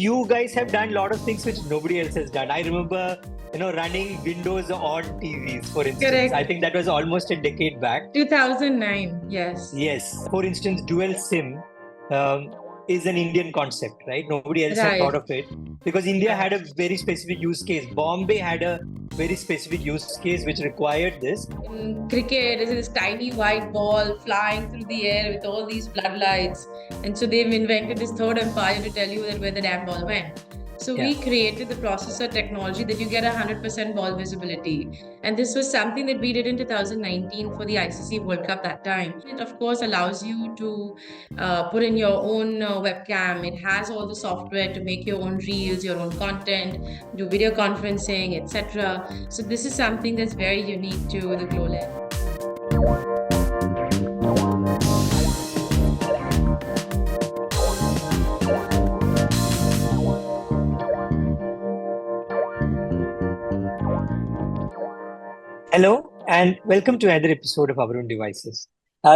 You guys have done a lot of things which nobody else has done. I remember, running Windows on TVs, for instance. Correct. I think that was almost a decade back. 2009, yes. Yes. For instance, dual SIM is an Indian concept, right? Nobody else had Right. thought of it because India had a Right. very specific use case. Bombay had a very specific use case which required this. In cricket, there's this tiny white ball flying through the air with all these floodlights. And so they've invented this third empire to tell you that where the damn ball went. So we created the processor technology that you get 100% ball visibility. And this was something that we did in 2019 for the ICC World Cup that time. It, of course, allows you to put in your own webcam. It has all the software to make your own reels, your own content, do video conferencing, etc. So this is something that's very unique to the GlowLens. Hello, and welcome to another episode of Our Own Devices.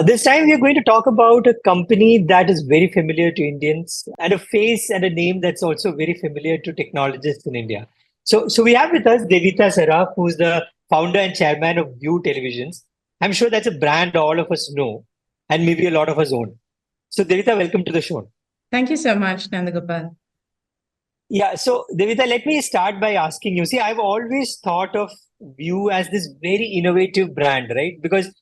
This time, we are going to talk about a company that is very familiar to Indians and a face and a name that's also very familiar to technologists in India. So we have with us Devita Saraf, who's the founder and chairman of Vu Televisions. I'm sure that's a brand all of us know and maybe a lot of us own. So, Devita, welcome to the show. Thank you so much, Nandagopal. Yeah, so Devita, let me start by asking you. See, I've always thought of Vu as this very innovative brand, right? Because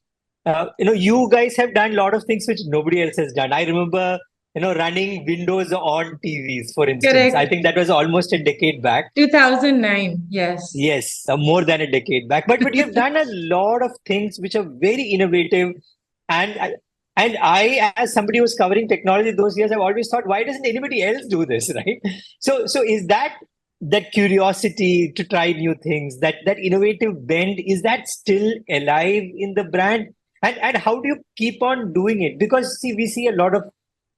you guys have done a lot of things which nobody else has done. I remember, running Windows on TVs, for instance. Correct. I think that was almost a decade back. 2009, yes. Yes, more than a decade back. But you've done a lot of things which are very innovative, and and I, as somebody who was covering technology those years, I've always thought, why doesn't anybody else do this, right? So is that curiosity to try new things, that innovative bend, is that still alive in the brand? And how do you keep on doing it? Because see, we see a lot of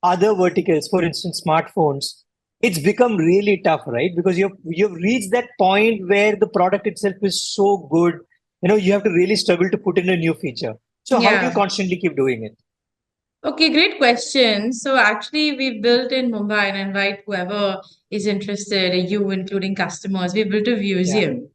other verticals, for instance, smartphones. It's become really tough, right? Because you've reached that point where the product itself is so good, you have to really struggle to put in a new feature. So how do you constantly keep doing it? Okay, great question. So actually, we've built in Mumbai, and I invite whoever is interested, you including customers, we built a museum,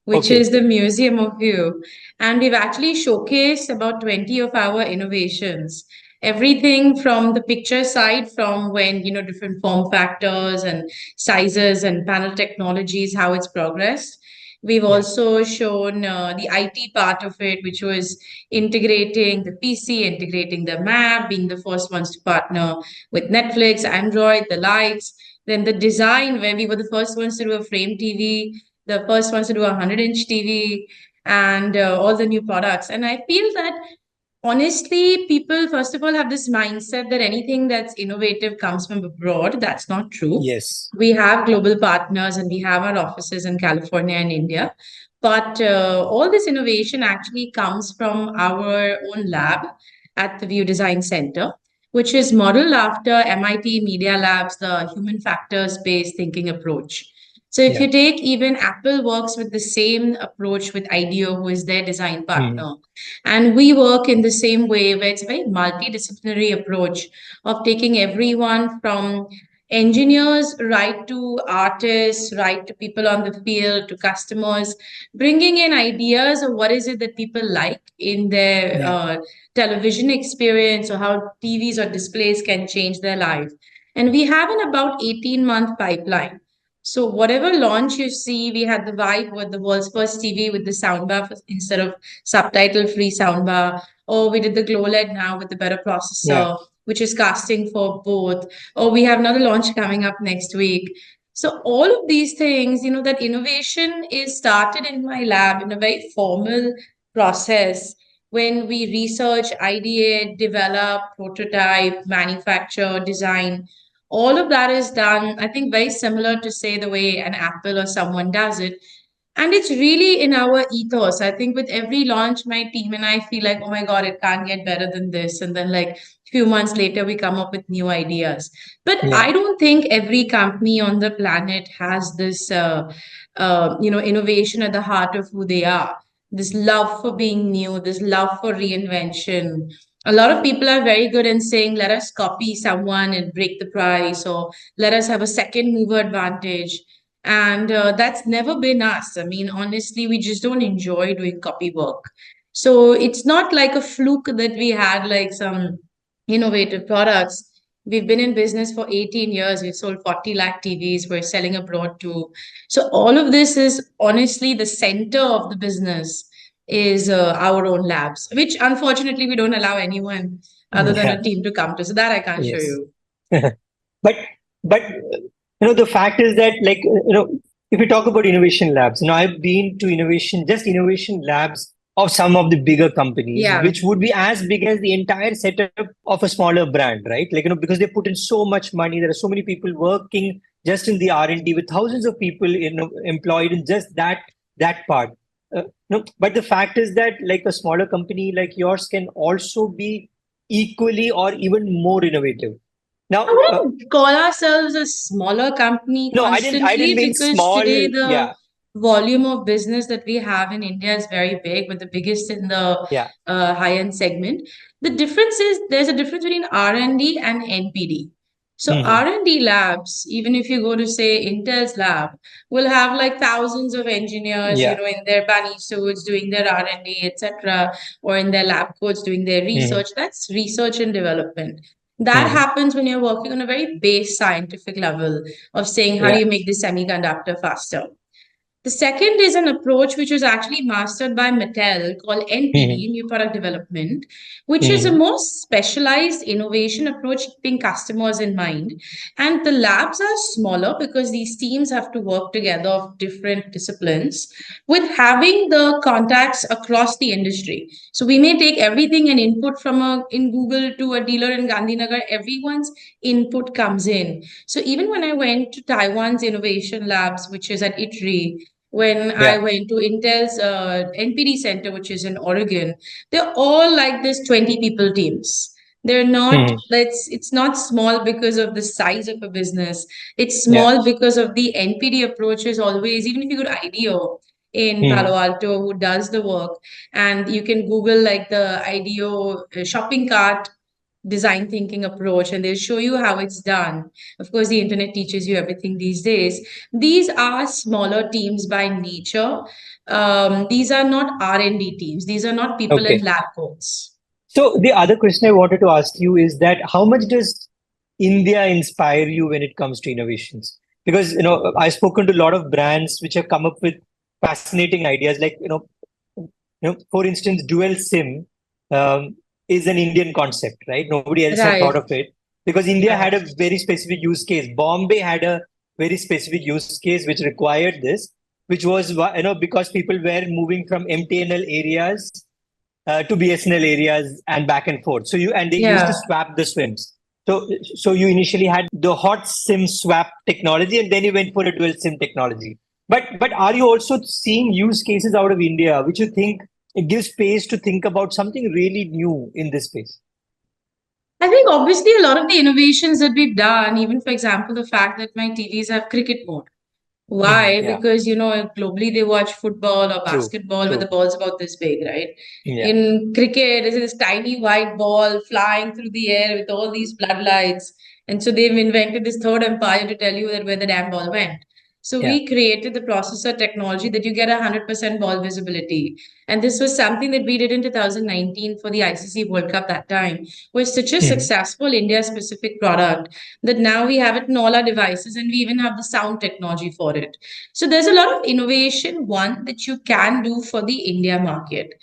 which is the Museum of View. And we've actually showcased about 20 of our innovations. Everything from the picture side, from when, different form factors and sizes and panel technologies, how it's progressed. We've also shown the IT part of it, which was integrating the PC, integrating the map, being the first ones to partner with Netflix, Android, the lights. Then the design, where we were the first ones to do a frame TV, the first ones to do a 100-inch TV, and all the new products. And I feel that honestly, people, first of all, have this mindset that anything that's innovative comes from abroad. That's not true. Yes. We have global partners and we have our offices in California and India. But all this innovation actually comes from our own lab at the View Design Center, which is modeled after MIT Media Lab's the human factors based thinking approach. So if you take even Apple works with the same approach with IDEO, who is their design partner. And we work in the same way where it's a very multidisciplinary approach of taking everyone from engineers right to artists, right to people on the field, to customers, bringing in ideas of what is it that people like in their television experience or how TVs or displays can change their life. And we have an about 18-month pipeline. So whatever launch you see, we had the Vibe with the world's first TV with the soundbar instead of subtitle-free soundbar. Or we did the GlowLED now with the better processor, which is casting for both. Or we have another launch coming up next week. So all of these things, that innovation is started in my lab in a very formal process when we research, ideate, develop, prototype, manufacture, design. All of that is done, I think, very similar to, say, the way an Apple or someone does it. And it's really in our ethos. I think with every launch, my team and I feel like, oh my God, it can't get better than this. And then, like, a few months later, we come up with new ideas. But I don't think every company on the planet has this, innovation at the heart of who they are. This love for being new, this love for reinvention, A lot of people are very good in saying, let us copy someone and break the price, or let us have a second mover advantage. And that's never been us. I mean, honestly, we just don't enjoy doing copy work. So it's not like a fluke that we had like some innovative products. We've been in business for 18 years. We've sold 40 lakh TVs. We're selling abroad too. So all of this is honestly the center of the business is our own labs, which unfortunately we don't allow anyone other than Yeah. a team to come to. So that I can't show Yes. you. but but the fact is that, like, if we talk about innovation labs, I've been to innovation labs of some of the bigger companies, Yeah. which would be as big as the entire setup of a smaller brand, right? Like, because they put in so much money. There are so many people working just in the R&D, with thousands of people employed in just that part. No, but the fact is that, like, a smaller company like yours can also be equally or even more innovative. I Now, wouldn't call ourselves a smaller company no, I didn't constantly mean because small. today the Yeah, volume of business that we have in India is very big, with the biggest in the yeah. high-end segment. The difference is there's a difference between R&D and NPD. So Hmm. R&D labs, even if you go to say Intel's lab, will have like thousands of engineers, Yeah. in their bunny suits doing their R&D, etc., or in their lab coats doing their Hmm. research. That's research and development. That Hmm. happens when you're working on a very base scientific level of saying, how do Yeah. you make this semiconductor faster? The second is an approach which was actually mastered by Mattel called Hmm. NPD, New Product Development, which is a Hmm. more specialized innovation approach keeping customers in mind. And the labs are smaller because these teams have to work together of different disciplines with having the contacts across the industry. So we may take everything and input from in Google to a dealer in Gandhinagar, everyone's input comes in. So even when I went to Taiwan's innovation labs, which is at ITRI, when I Yeah. went to Intel's NPD center, which is in Oregon, they're all like this 20 people teams. They're not, Hmm. it's not small because of the size of a business. It's Yeah. small because of the NPD approach is always, even if you go to IDEO in Hmm. Palo Alto, who does the work, and you can Google like the IDEO shopping cart design thinking approach, and they'll show you how it's done. Of course, the internet teaches you everything these days. These are smaller teams by nature. These are not R&D teams. These are not people in Okay. lab coats. So the other question I wanted to ask you is that how much does India inspire you when it comes to innovations? Because I've spoken to a lot of brands which have come up with fascinating ideas. Like, for instance, dual SIM um, is an Indian concept, right? Nobody else had thought Right. of it because India had Right. a very specific use case. Bombay had a very specific use case which required this, which was because people were moving from MTNL areas to BSNL areas and back and forth. They used to Yeah. swap the SIMs. So you initially had the hot SIM swap technology, and then you went for a dual SIM technology. But are you also seeing use cases out of India which you think it gives space to think about something really new in this space? I think obviously a lot of the innovations that we've done, even for example, the fact that my TVs have cricket mode. Why? Yeah, Because, globally they watch football or true, basketball where the true. ball's about this big, right? Yeah, In cricket, it's this tiny white ball flying through the air with all these floodlights. And so they've invented this third empire to tell you that where the damn ball went. So yeah. we created the processor technology that you get 100% ball visibility. And this was something that we did in 2019 for the ICC World Cup that time. Was such a Mhm. successful India specific product that now we have it in all our devices, and we even have the sound technology for it. So there's a lot of innovation, one, that you can do for the India market.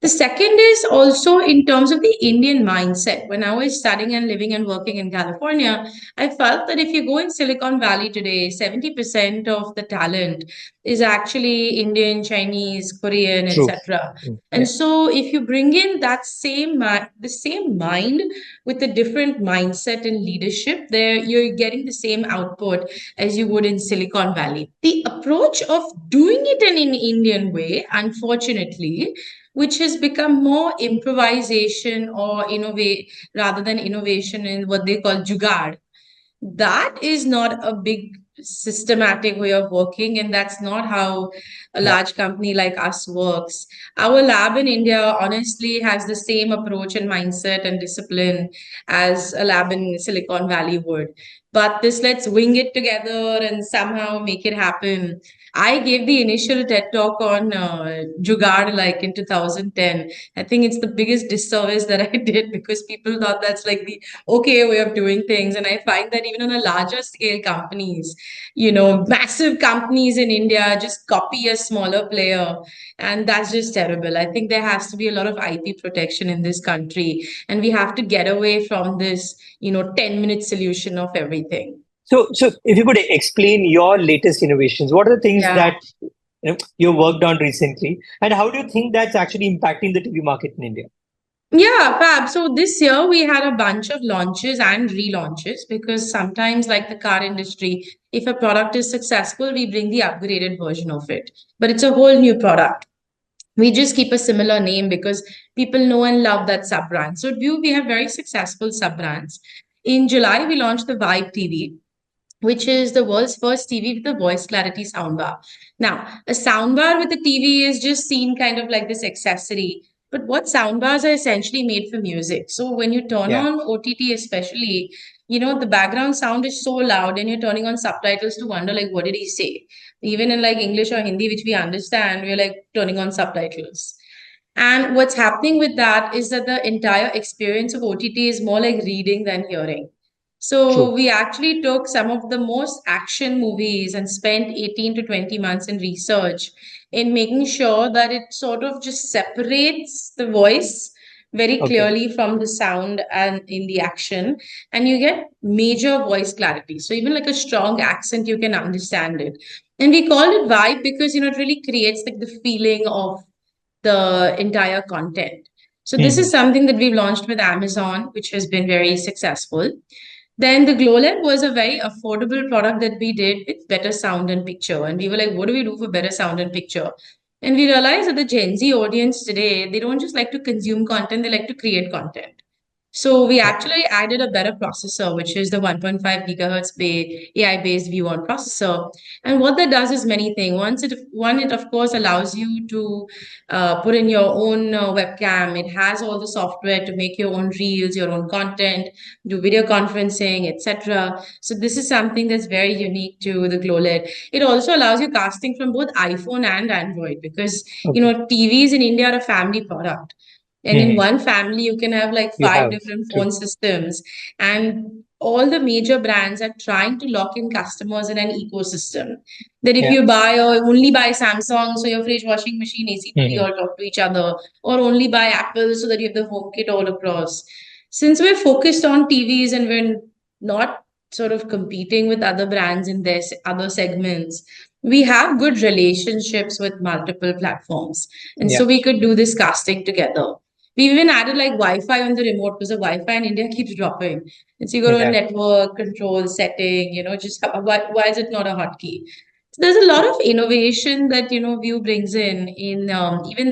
The second is also in terms of the Indian mindset. When I was studying and living and working in California, I felt that if you go in Silicon Valley today, 70% of the talent is actually Indian, Chinese, Korean, True. etc. And Yeah. so if you bring in that the same mind with a different mindset and leadership, there you're getting the same output as you would in Silicon Valley. The approach of doing it in an Indian way, unfortunately, which has become more improvisation or innovate rather than innovation in what they call jugaad. That is not a big systematic way of working, and that's not how a Yeah. large company like us works. Our lab in India honestly has the same approach and mindset and discipline as a lab in Silicon Valley would. But this let's wing it together and somehow make it happen. I gave the initial TED talk on Jugaad like in 2010. I think it's the biggest disservice that I did because people thought that's like the okay way of doing things. And I find that even on a larger scale companies, massive companies in India just copy a smaller player. And that's just terrible. I think there has to be a lot of IP protection in this country. And we have to get away from this, 10-minute solution of everything. So if you could explain your latest innovations, what are the things Yeah. that you worked on recently, and how do you think that's actually impacting the TV market in India? Yeah, fab. So this year we had a bunch of launches and relaunches because sometimes, like the car industry, if a product is successful, we bring the upgraded version of it. But it's a whole new product. We just keep a similar name because people know and love that sub brand. So at View, we have very successful sub brands. In July, we launched the Vibe TV, which is the world's first TV with a voice clarity soundbar. Now, a soundbar with a TV is just seen kind of like this accessory. But what soundbars are essentially made for music. So when you turn Yeah. on OTT, especially, the background sound is so loud and you're turning on subtitles to wonder, like, what did he say? Even in like English or Hindi, which we understand, we're like turning on subtitles. And what's happening with that is that the entire experience of OTT is more like reading than hearing. So True. we actually took some of the most action movies and spent 18 to 20 months in research in making sure that it sort of just separates the voice very Okay. clearly from the sound and in the action, and you get major voice clarity. So even like a strong accent, you can understand it. And we called it vibe because it really creates like the feeling of the entire content. So this is Hmm. something that we've launched with Amazon, which has been very successful. Then the GlowLED was a very affordable product that we did with better sound and picture. And we were like, what do we do for better sound and picture? And we realized that the Gen Z audience today, they don't just like to consume content, they like to create content. So we Yeah. actually added a better processor, which is the 1.5 gigahertz AI-based V1 processor. And what that does is many things. It of course allows you to put in your own webcam. It has all the software to make your own reels, your own content, do video conferencing, etc. So this is something that's very unique to the GlowLED. It also allows you casting from both iPhone and Android because Okay. TVs in India are a family product. And in Hmm. one family, you can have like You five have. different True. phone systems. And all the major brands are trying to lock in customers in an ecosystem. That if Yeah. you buy or only buy Samsung, so your fridge, washing machine, AC, TV Hmm. all talk to each other, or only buy Apple so that you have the home kit all across. Since we're focused on TVs and we're not sort of competing with other brands in their other segments, we have good relationships with multiple platforms. And Yeah. so we could do this casting together. We even added like Wi-Fi on the remote because the Wi-Fi in India keeps dropping. And so you go to a Yeah. network control setting, just why is it not a hotkey? So there's a lot of innovation that View brings in even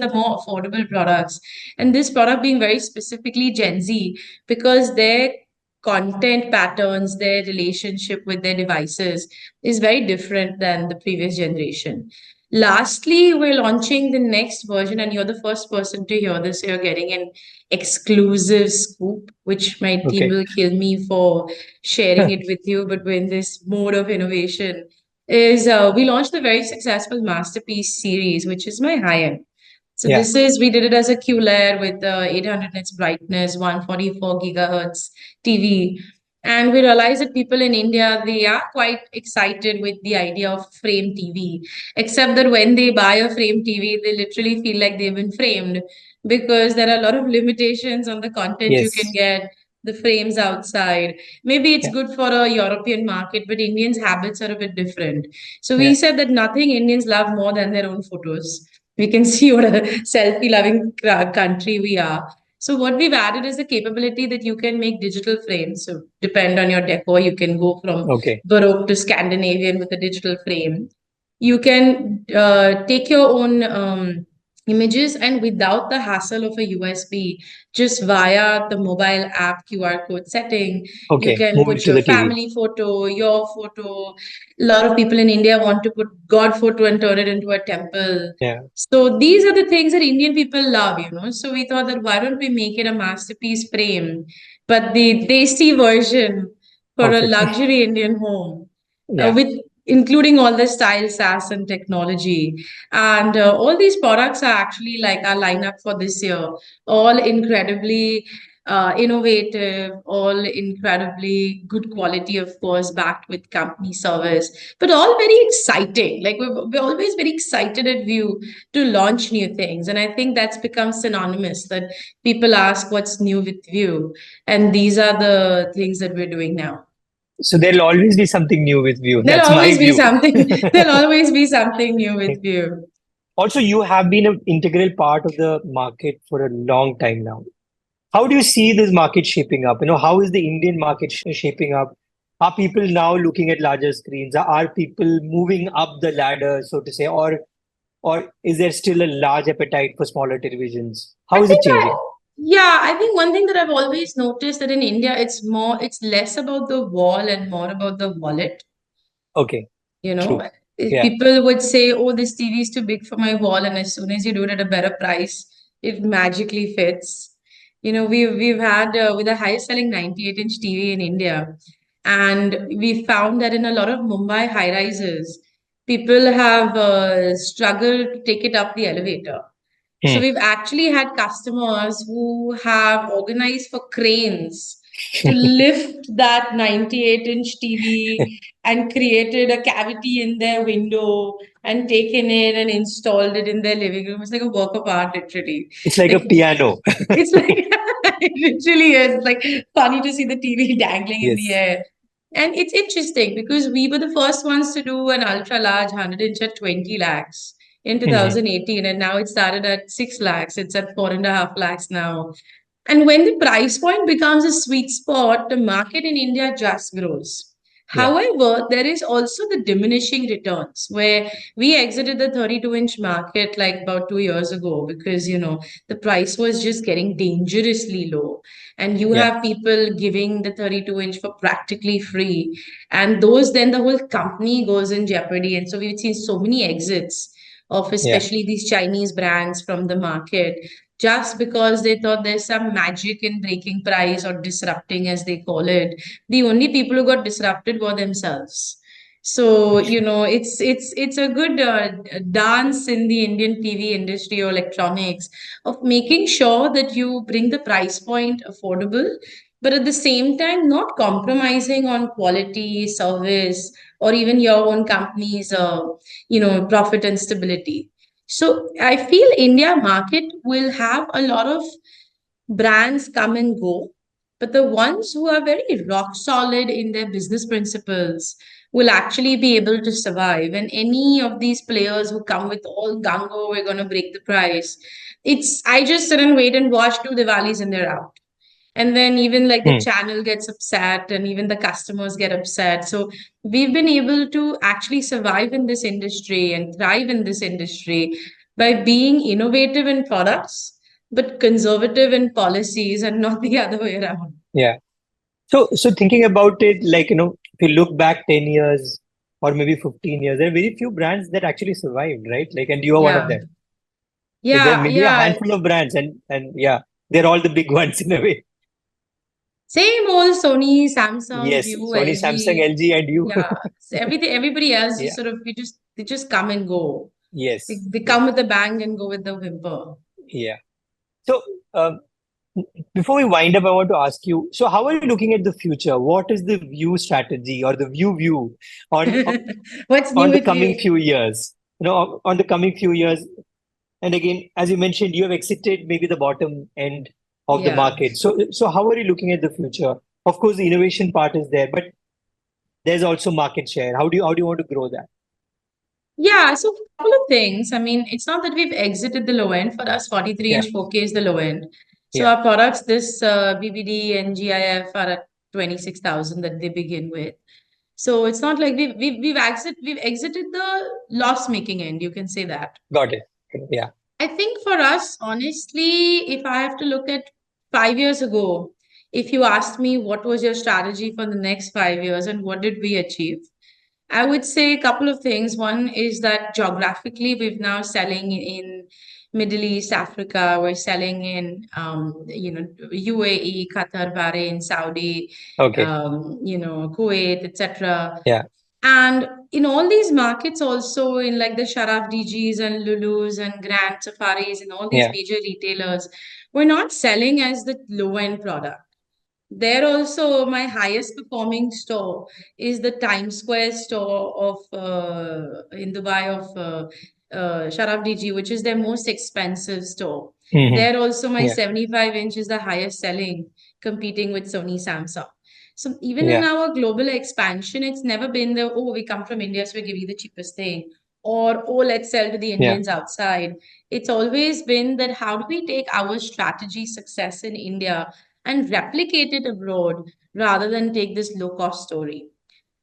the more affordable products, and this product being very specifically Gen Z because their content patterns, their relationship with their devices is very different than the previous generation. Lastly, we're launching the next version, and you're the first person to hear this. You're getting an exclusive scoop, which my team Okay. will kill me for sharing it with you. But we're in this mode of innovation. Is we launched the very successful Masterpiece series, which is my high end. So Yeah. we did it as a QLED with 800 nits brightness, 144 gigahertz TV. And we realized that people in India, they are quite excited with the idea of frame TV, except that when they buy a frame TV, they literally feel like they've been framed because there are a lot of limitations on the content you can Yes. get, the frames outside. Maybe it's Yeah. good for a European market, but Indians' habits are a bit different. So we Yeah. said that nothing Indians love more than their own photos. We can see what a selfie loving country we are. So what we've added is the capability that you can make digital frames. So depend on your decor, you can go from Okay. Baroque to Scandinavian with a digital frame. You can take your own images, and without the hassle of a USB, just via the mobile app QR code setting, you Okay, can move it put to your the TV. family photo, your photo. A lot of people in India want to put God photo and turn it into a temple. Yeah. So these are the things that Indian people love. So we thought that why don't we make it a masterpiece frame, but the tasty version for a Of it. luxury Indian home, Yeah. with including all the style, sass, and technology. And all these products are actually like our lineup for this year, all incredibly innovative, all incredibly good quality, of course, backed with company service, but all very exciting. Like we're always very excited at View to launch new things. And I think that's become synonymous that people ask what's new with View. And these are the things that we're doing now. So there'll always be something new with View. There'll That's my always be view. something, there'll always be something new with View. Also, you have been an integral part of the market for a long time now. How do you see this market shaping up? How is the Indian market shaping up? Are people now looking at larger screens? Are people moving up the ladder, so to say, or is there still a large appetite for smaller televisions? I How is it think changing? yeah, I think one thing that I've always noticed that in India, it's less about the wall and more about the wallet. Okay, You know, true. if Yeah. people would say, "Oh, this TV is too big for my wall," and as soon as you do it at a better price, it magically fits. We've had with the highest selling 98-inch TV in India, and we found that in a lot of Mumbai high rises, people have struggled to take it up the elevator. So Hmm. we've actually had customers who have organized for cranes to lift that 98-inch TV and created a cavity in their window and taken it and installed it in their living room. It's like a work of art, literally. It's like a Like piano. it's like it literally is. It's like funny to see the TV dangling in the Yes. air. And it's interesting because we were the first ones to do an ultra large 100-inch at 20 lakhs in Hmm. 2018, and now it started at 6 lakhs. It's at 4.5 lakhs now. And when the price point becomes a sweet spot, the market in India just grows. Yeah. However, there is also the diminishing returns where we exited the 32-inch market like about 2 years ago because, the price was just getting dangerously low. And you Yeah. have people giving the 32-inch for practically free. And then the whole company goes in jeopardy. And so we've seen so many exits of Yeah. especially these Chinese brands from the market just because they thought there's some magic in breaking price or disrupting, as they call it. The only people who got disrupted were themselves. So it's a good dance in the Indian TV industry or electronics of making sure that you bring the price point affordable, but at the same time not compromising on quality, service, or even your own company's profit and stability. So I feel India market will have a lot of brands come and go, but the ones who are very rock solid in their business principles will actually be able to survive. And any of these players who come with all gungo, we're going to break the price. I just sit and wait and watch 2 Diwalis and they're out. And then even like the Hmm. channel gets upset and even the customers get upset. So we've been able to actually survive in this industry and thrive in this industry by being innovative in products but conservative in policies and not the other way around. Yeah. So thinking about it, like, if you look back 10 years or maybe 15 years, there are very few brands that actually survived, right? Like, and you are one of Yeah. them. Like, there Yeah. may be a Yeah. handful of brands, and yeah, they're all the big ones in a way. Same old Sony, Samsung, Yes, View, Sony, Samsung, LG. LG, and you. Yeah. So everybody else just Yeah. sort of, they just come and go. Yes. They Yes. come with a bang and go with the whimper. Yeah. So, um, before we wind up, I want to ask you, so how are you looking at the future? What is the view strategy or the view on What's new on the with coming you? few years? On the coming few years. And again, as you mentioned, you have exited maybe the bottom end of the Yeah. market. So how are you looking at the future? Of course, the innovation part is there, but there's also market share. How do you want to grow that? Yeah, so a couple of things. I mean, it's not that we've exited the low end. For us, 43-inch Yeah, 4K is the low end. So yeah, our products, this BBD and GIF are at 26,000 that they begin with. So it's not like we've exited the loss-making end. You can say that. got it. Yeah, I think for us, honestly, if I have to look at 5 years ago, if you asked me what was your strategy for the next 5 years and what did we achieve, I would say a couple of things. One is that geographically, we've now selling in Middle East, Africa. We're selling in, UAE, Qatar, Bahrain, Saudi, Okay. Kuwait, etc. Yeah. And in all these markets, also in like the Sharaf DGs and Lulus and Grand Safaris and all these Yeah. major retailers, we're not selling as the low end product. There also, my highest performing store is the Times Square store of in Dubai of Sharaf DG, which is their most expensive store. Hmm. There also, my Yeah. 75 inch is the highest selling, competing with Sony Samsung. So even in Yeah. our global expansion, it's never been the, oh, we come from India, so we give you the cheapest thing, or oh, let's sell to the Yeah. Indians outside. It's always been that how do we take our strategy success in India and replicate it abroad rather than take this low cost story.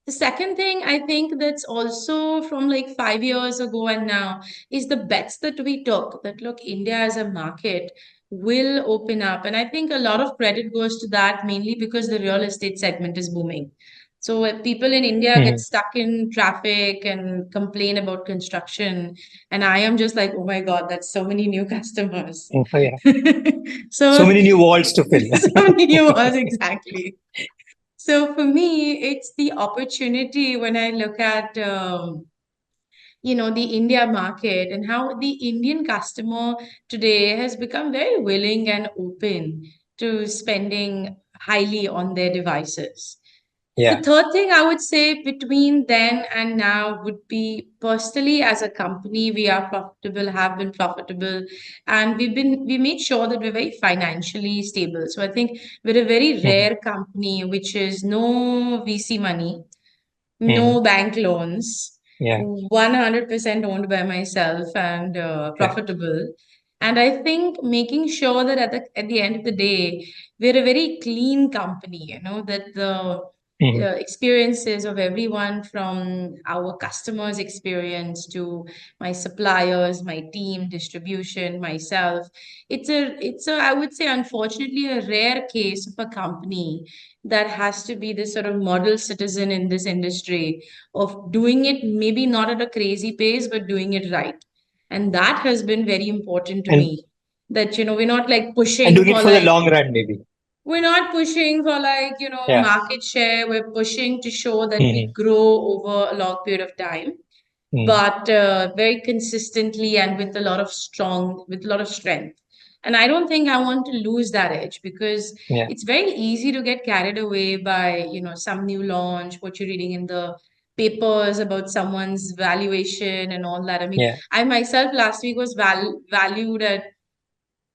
The second thing I think that's also from like 5 years ago and now is the bets that we took that look, India as a market will open up. And I think a lot of credit goes to that mainly because the real estate segment is booming. So people in India get Hmm. stuck in traffic and complain about construction. And I am just like, oh my God, that's so many new customers. Oh, yeah. So So many new walls to fill. so many new words, exactly. So for me, it's the opportunity when I look at the India market and how the Indian customer today has become very willing and open to spending highly on their devices. The Yeah. third thing I would say between then and now would be personally as a company, we are profitable, have been profitable, and we made sure that we're very financially stable. So I think we're a very Hmm. rare company which is no VC money, Hmm. no bank loans, Yeah. 100% owned by myself and Yeah. profitable. And I think making sure that at the end of the day, we're a very clean company, that the Hmm. experiences of everyone from our customers' experience to my suppliers, my team, distribution, myself. It's a, I would say, unfortunately, a rare case of a company that has to be this sort of model citizen in this industry of doing it maybe not at a crazy pace, but doing it right. And that has been very important to And me. That, we're not like and pushing doing it for for the like, long run, maybe. we're not pushing for like, Yeah. market share. We're pushing to show that we Hmm. grow over a long period of time, Hmm. but very consistently and with a lot of strength. And I don't think I want to lose that edge because Yeah. it's very easy to get carried away by, some new launch, what you're reading in the papers about someone's valuation and all that. I mean, Yeah. I myself last week was valued at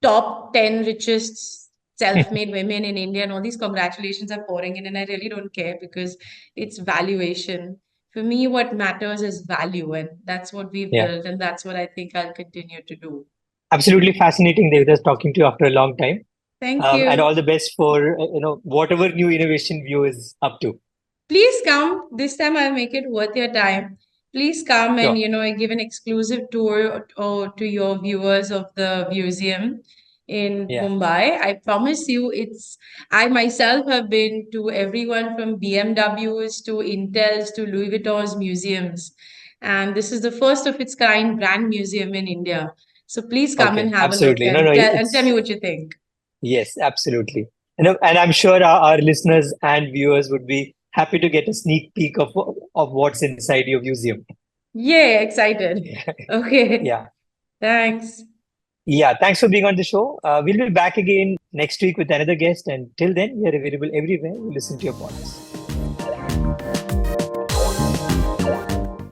top 10 richest self-made women in India, and all these congratulations are pouring in, and I really don't care because it's valuation. For me, what matters is value, and that's what we've Yeah. built, and that's what I think I'll continue to do. Absolutely fascinating, Devita, talking to you after a long time. Thank And you. all the best for whatever new innovation View is up to. Please come. This time I'll make it worth your time. Please come and, Sure. give an exclusive tour to your viewers of the museum in Yeah. Mumbai. I promise you, I myself have been to everyone from BMWs to Intel's to Louis Vuitton's museums. And this is the first of its kind brand museum in India. So please come and Okay. have a look Absolutely. No, no, and tell me it's what you think. yes, absolutely. And I'm sure our listeners and viewers would be happy to get a sneak peek of what's inside your museum. Yay, excited. Okay, Yeah. thanks. Yeah. Thanks for being on the show. We'll be back again next week with another guest. And till then, we are available everywhere. You listen to your pods.